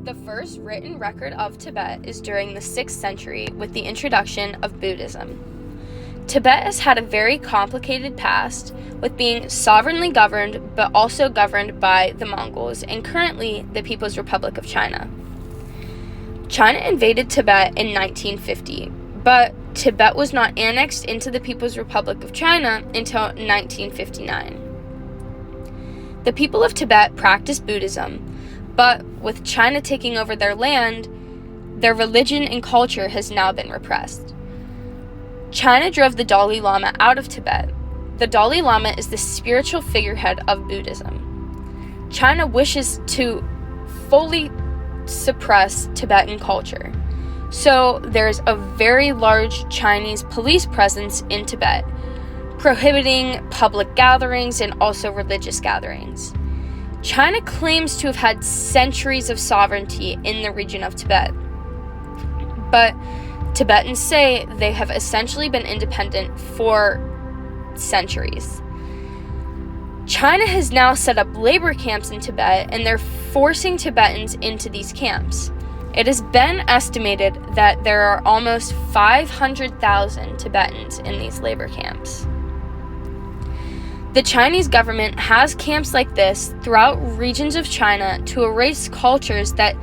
The first written record of Tibet is during the 6th century with the introduction of Buddhism. Tibet has had a very complicated past, with being sovereignly governed but also governed by the Mongols and currently the People's Republic of China. China invaded Tibet in 1950, but Tibet was not annexed into the People's Republic of China until 1959. The people of Tibet practice Buddhism, but with China taking over their land, their religion and culture has now been repressed. China drove the Dalai Lama out of Tibet. The Dalai Lama is the spiritual figurehead of Buddhism. China wishes to fully suppress Tibetan culture. So there's a very large Chinese police presence in Tibet, prohibiting public gatherings and also religious gatherings. China claims to have had centuries of sovereignty in the region of Tibet, but Tibetans say they have essentially been independent for centuries. China has now set up labor camps in Tibet, and they're forcing Tibetans into these camps. It has been estimated that there are almost 500,000 Tibetans in these labor camps. The Chinese government has camps like this throughout regions of China to erase cultures that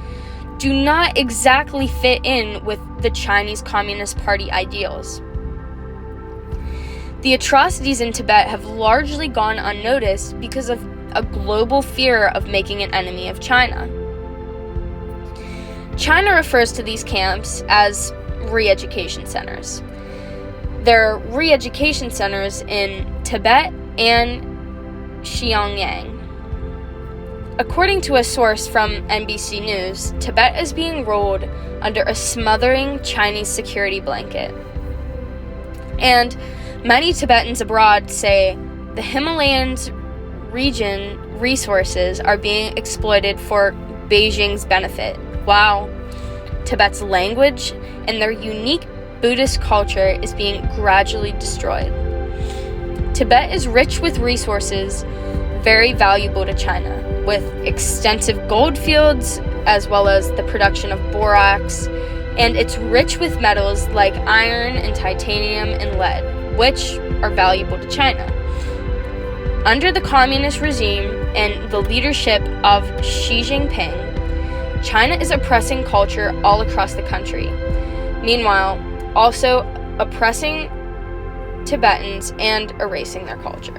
do not exactly fit in with the Chinese Communist Party ideals. The atrocities in Tibet have largely gone unnoticed because of a global fear of making an enemy of China. China refers to these camps as re-education centers. There are re-education centers in Tibet and Xinjiang. According to a source from NBC News, Tibet is being ruled under a smothering Chinese security blanket. And many Tibetans abroad say the Himalayan region resources are being exploited for Beijing's benefit, while Tibet's language and their unique Buddhist culture is being gradually destroyed. Tibet is rich with resources very valuable to China, with extensive gold fields as well as the production of borax, and it's rich with metals like iron and titanium and lead, which are valuable to China. Under the communist regime and the leadership of Xi Jinping, China is oppressing culture all across the country. Meanwhile, also oppressing Tibetans and erasing their culture.